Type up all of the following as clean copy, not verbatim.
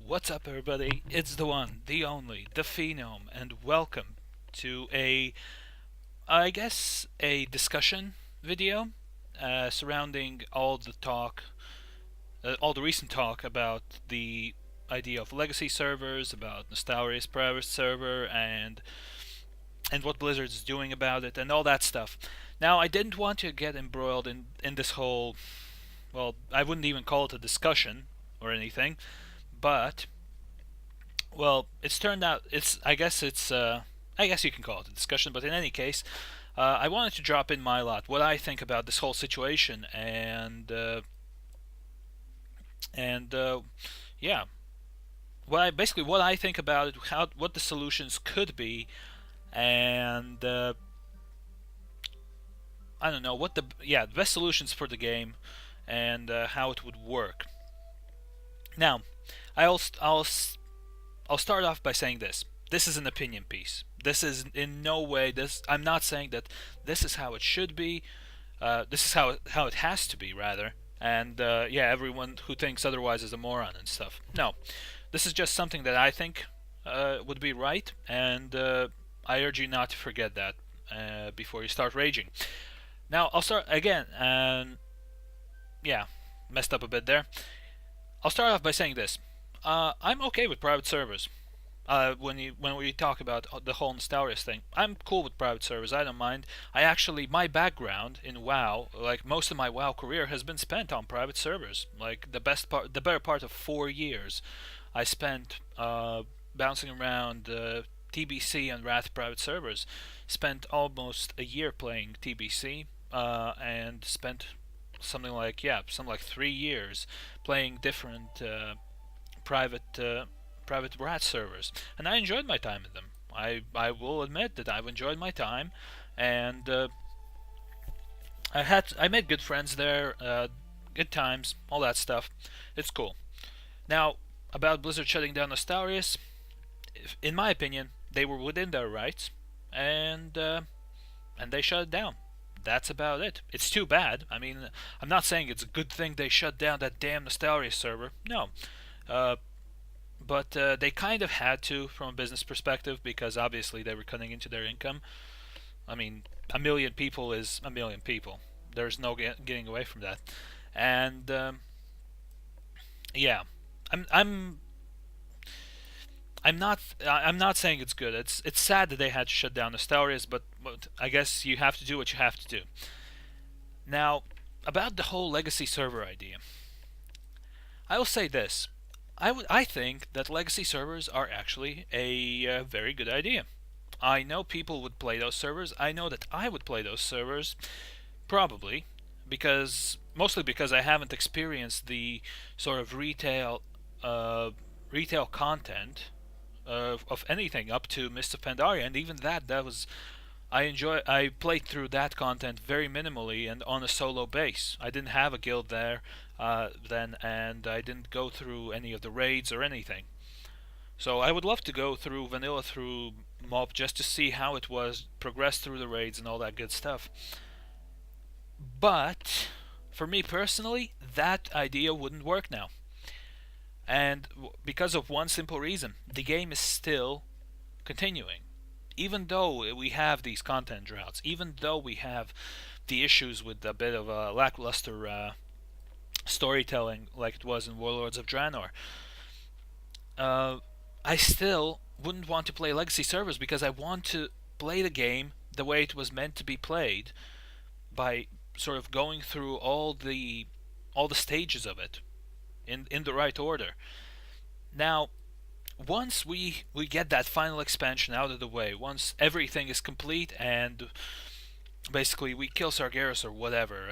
What's up, everybody? It's the one, the only, the Phenom, and welcome to I guess, a discussion video surrounding all the recent talk about the idea of legacy servers, about Nostalria's private server, and what Blizzard's doing about it, and all that stuff. Now, I didn't want to get embroiled in this whole, well, I wouldn't even call it a discussion or anything, but well, it's turned out I guess you can call it a discussion, but in any case, I wanted to drop in my lot, what I think about this whole situation, and yeah, what I think about it, what the solutions could be, and I don't know what the best solutions for the game, and how it would work. Now, I'll I'll I'll start off by saying this. This is an opinion piece. This is in no way this. I'm not saying that this is how it should be. This is how it has to be, rather. And yeah, everyone who thinks otherwise is a moron and stuff. No, this is just something that I think would be right, and I urge you not to forget that before you start raging. Now I'll start again, and yeah, messed up a bit there. I'll start off by saying this. I'm okay with private servers. When we talk about the whole Nostalrius thing, I'm cool with private servers. I don't mind. My background in WoW, like most of my WoW career, has been spent on private servers. Like the better part of 4 years, I spent bouncing around TBC and Wrath private servers. Spent almost a year playing TBC, and spent something like 3 years playing different private private rat servers, and I enjoyed my time in them. I will admit that I've enjoyed my time, and I made good friends there, good times, all that stuff. It's cool. Now, about Blizzard shutting down Nostalrius, in my opinion, they were within their rights, and they shut it down. That's about it. It's too bad. I mean, I'm not saying it's a good thing they shut down that damn Nostalrius server. No. But they kind of had to from a business perspective, because obviously they were cutting into their income. I mean, a million people is a million people. There's no getting away from that. And yeah, I'm I'm I'm not saying it's good. It's sad that they had to shut down Nostalrius, but I guess you have to do what you have to do. Now, about the whole legacy server idea, I will say this. I think that legacy servers are actually a very good idea. I know people would play those servers. I know that I would play those servers, probably, mostly because I haven't experienced the sort of retail content of anything up to Mist of Pandaria, and even that was I played through that content very minimally and on a solo base. I didn't have a guild there then, and I didn't go through any of the raids or anything. So I would love to go through vanilla through mob just to see how it was, progress through the raids and all that good stuff. But for me personally, that idea wouldn't work now. And because of one simple reason, the game is still continuing. Even though we have these content droughts, even though we have the issues with a bit of a lackluster storytelling like it was in Warlords of Draenor, I still wouldn't want to play legacy servers, because I want to play the game the way it was meant to be played, by sort of going through all the stages of it in the right order. Now, once we get that final expansion out of the way, once everything is complete, and basically we kill Sargeras or whatever,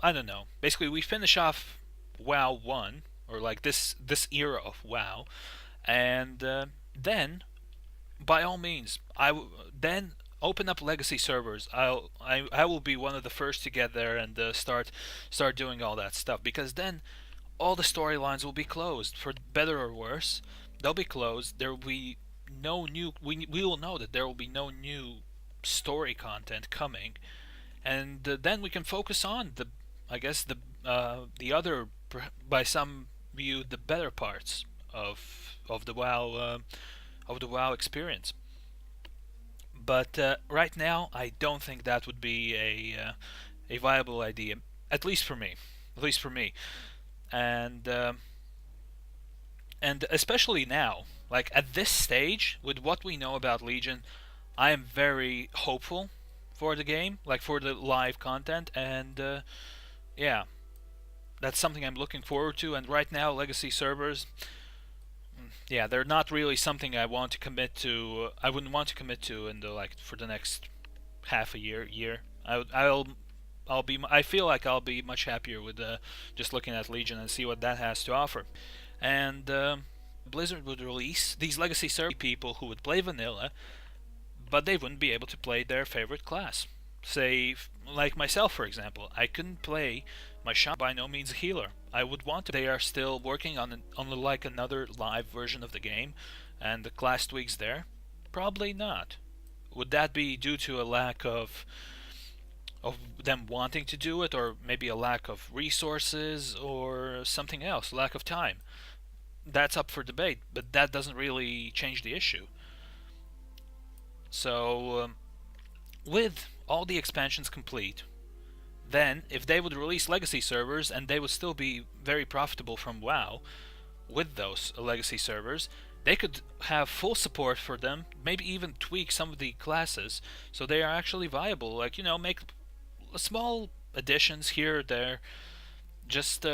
I don't know. Basically, we finish off WoW 1, or like this era of WoW, and then by all means, then open up legacy servers. I will be one of the first to get there and start doing all that stuff, because then all the storylines will be closed, for better or worse. They'll be closed. There will be no new. We will know that there will be no new story content coming, and then we can focus on the other, by some view, the better parts of the WoW experience. But right now, I don't think that would be a viable idea, at least for me. At least for me, and and especially now, like at this stage, with what we know about Legion, I am very hopeful for the game, like for the live content, and yeah, that's something I'm looking forward to. And right now, legacy servers, yeah, they're not really something I want to commit to. I wouldn't want to commit to in the like for the next half a year. I'll be. I feel like I'll be much happier with just looking at Legion and see what that has to offer. And Blizzard would release these legacy server people who would play vanilla, but they wouldn't be able to play their favorite class. Say, like myself, for example, I couldn't play my shaman. By no means a healer. I would want to. They are still working on like another live version of the game, and the class tweaks there. Probably not. Would that be due to a lack of them wanting to do it, or maybe a lack of resources, or something else, lack of time? That's up for debate, but that doesn't really change the issue. So, with all the expansions complete, then if they would release legacy servers and they would still be very profitable from WoW with those legacy servers, they could have full support for them, maybe even tweak some of the classes so they are actually viable. Like, make small additions here or there. Just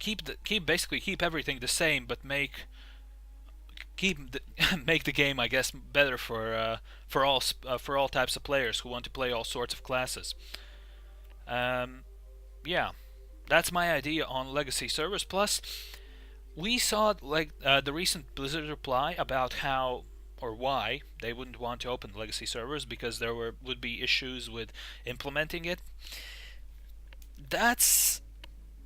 keep everything the same, but make the game, I guess, better for all types of players who want to play all sorts of classes. Yeah, that's my idea on legacy servers. Plus, we saw like the recent Blizzard reply about how or why they wouldn't want to open legacy servers because would be issues with implementing it. That's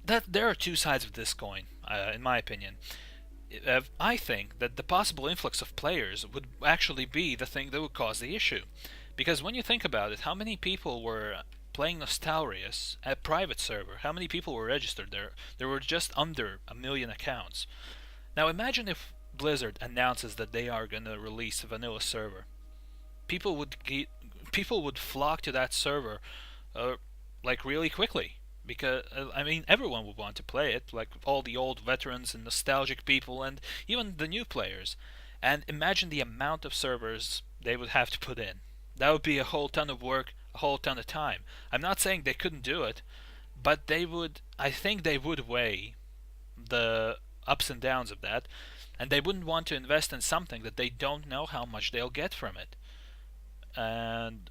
that. There are two sides of this coin, in my opinion. I think that the possible influx of players would actually be the thing that would cause the issue. Because when you think about it, how many people were playing Nostalrius at private server? How many people were registered there? There were just under 1 million accounts. Now imagine if Blizzard announces that they are going to release a vanilla server. People would flock to that server like really quickly because I mean everyone would want to play it, like all the old veterans and nostalgic people and even the new players. And imagine the amount of servers they would have to put in. That would be a whole ton of work, a whole ton of time. I'm not saying they couldn't do it, but they would. I think they would weigh the ups and downs of that, and they wouldn't want to invest in something that they don't know how much they'll get from it. And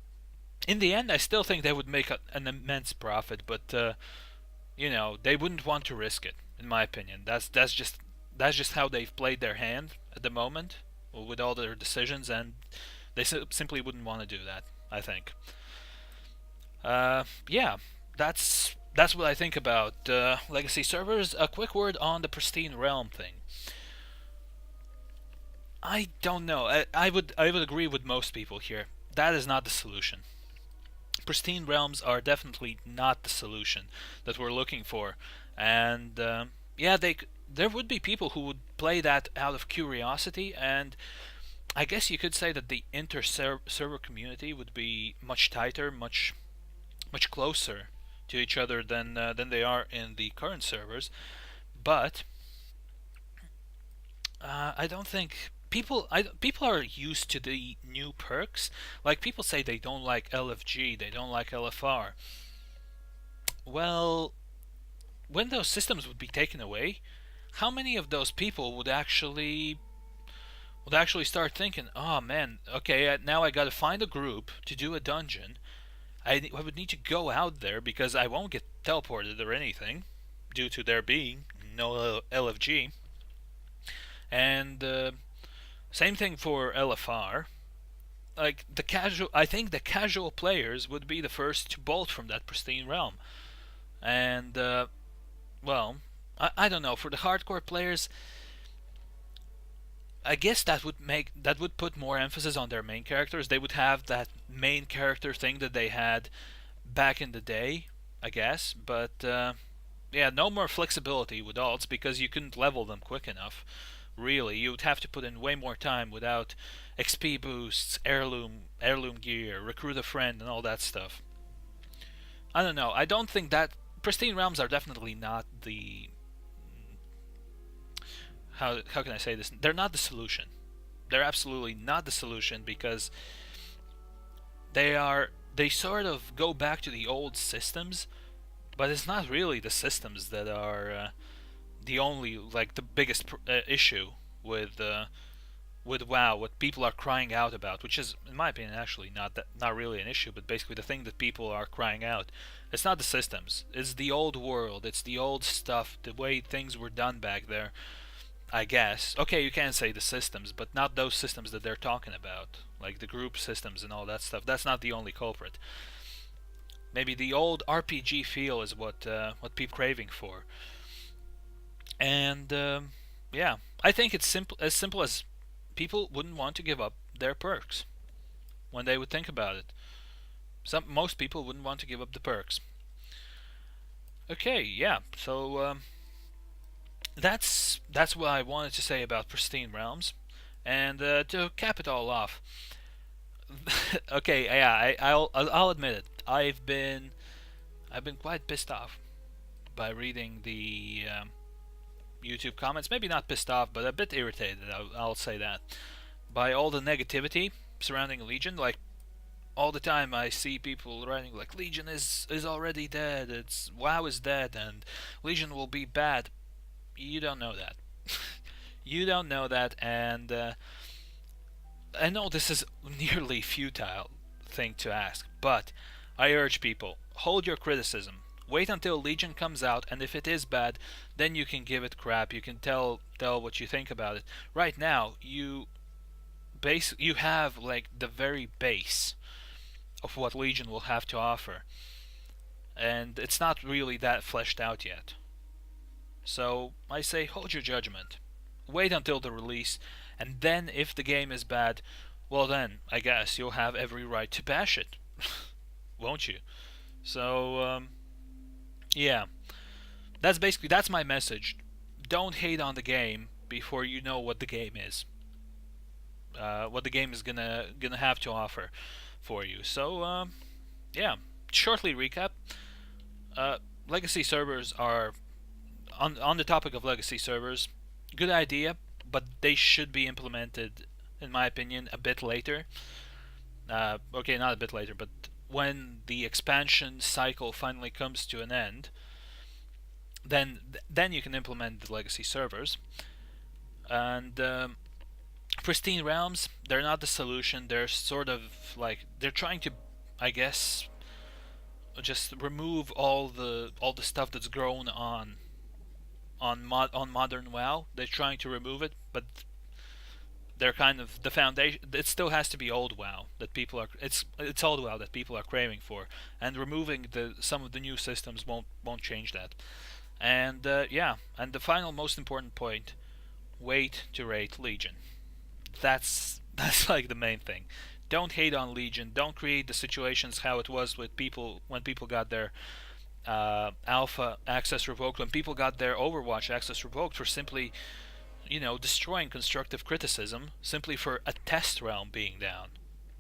in the end, I still think they would make an immense profit, but they wouldn't want to risk it. In my opinion, that's just how they've played their hand at the moment with all their decisions, and they simply wouldn't want to do that. I think. Yeah, that's what I think about legacy servers. A quick word on the pristine realm thing. I don't know. I would agree with most people here. That is not the solution. Pristine realms are definitely not the solution that we're looking for, and yeah, there would be people who would play that out of curiosity, and I guess you could say that the inter-server community would be much tighter, much closer to each other than they are in the current servers. But I don't think people are used to the new perks. Like people say they don't like LFG, they don't like LFR. Well, when those systems would be taken away, how many of those people would actually start thinking, "Oh man, okay, now I got to find a group to do a dungeon. I would need to go out there because I won't get teleported or anything due to there being no LFG." And same thing for LFR. Like I think the casual players would be the first to bolt from that pristine realm. And well, I don't know. For the hardcore players, I guess that would put more emphasis on their main characters. They would have that main character thing that they had back in the day, I guess. But yeah, no more flexibility with alts because you couldn't level them quick enough Really, you'd have to put in way more time without XP boosts, heirloom gear, recruit a friend, and all that stuff. I don't know. I don't think that pristine realms are definitely not the how can I say this? They're not the solution. They're absolutely not the solution because they sort of go back to the old systems, but it's not really the systems that are the only like the biggest issue with WoW. What people are crying out about, which is in my opinion actually not really an issue, but basically the thing that people are crying out. It's not the systems. It's the old world. It's the old stuff. The way things were done back there. I guess. Okay, you can say the systems, but not those systems that they're talking about, like the group systems and all that stuff. That's not the only culprit. Maybe the old RPG feel is what people are craving for. And yeah, I think it's simple as people wouldn't want to give up their perks when they would think about it. Most people wouldn't want to give up the perks. Okay, yeah. So that's what I wanted to say about Pristine Realms. And to cap it all off, okay, yeah, I'll admit it. I've been quite pissed off by reading the YouTube comments. Maybe not pissed off, but a bit irritated. I'll say that by all the negativity surrounding Legion. Like all the time, I see people writing like Legion is already dead. It's WoW is dead, and Legion will be bad. You don't know that. You don't know that, and I know this is nearly futile thing to ask, but I urge people, hold your criticism. Wait until Legion comes out, and if it is bad, then you can give it crap. You can tell what you think about it. Right now, you have like the very base of what Legion will have to offer, and it's not really that fleshed out yet. So I say hold your judgment. Wait until the release, and then if the game is bad, well then I guess you'll have every right to bash it, won't you? So yeah, that's my message. Don't hate on the game before you know what the game is, what the game is gonna have to offer for you. So yeah, shortly recap. Legacy servers are on the topic of legacy servers. Good idea, but they should be implemented, in my opinion, a bit later. Okay, not a bit later, but when the expansion cycle finally comes to an end, then you can implement the legacy servers. And pristine realms, they're not the solution. They're sort of like they're trying to, I guess, just remove all the stuff that's grown on modern WoW. They're trying to remove it, but they're kind of the foundation. It still has to be old WoW that people are. It's old WoW that people are craving for, and removing some of the new systems won't change that. And yeah, and the final most important point: wait to rate Legion. That's like the main thing. Don't hate on Legion. Don't create the situations how it was with people when people got their alpha access revoked, when people got their Overwatch access revoked for simply, destroying constructive criticism simply for a test realm being down.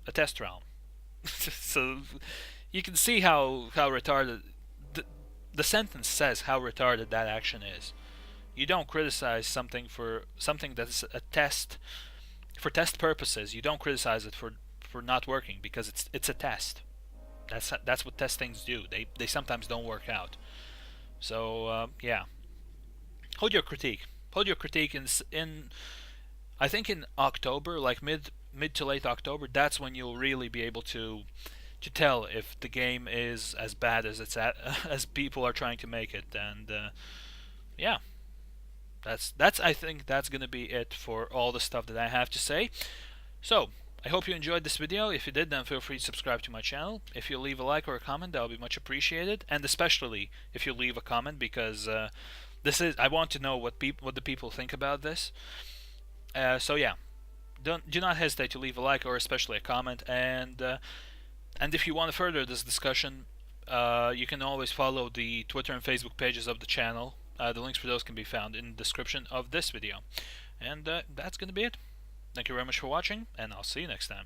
A test realm. So you can see how retarded the sentence says how retarded that action is. You don't criticize something for something that's a test for test purposes. You don't criticize it for not working because it's a test. That's what test things do. They sometimes don't work out. So yeah, hold your critique. Hold your critique in I think in October, like mid to late October. That's when you'll really be able to tell if the game is as bad as as people are trying to make it. And yeah, that's I think that's gonna be it for all the stuff that I have to say. So I hope you enjoyed this video. If you did, then feel free to subscribe to my channel. If you leave a like or a comment, that will be much appreciated. And especially if you leave a comment, because I want to know what the people think about this. So yeah, do not hesitate to leave a like or especially a comment. And if you want to further this discussion, you can always follow the Twitter and Facebook pages of the channel. The links for those can be found in the description of this video. And that's gonna be it. Thank you very much for watching, and I'll see you next time.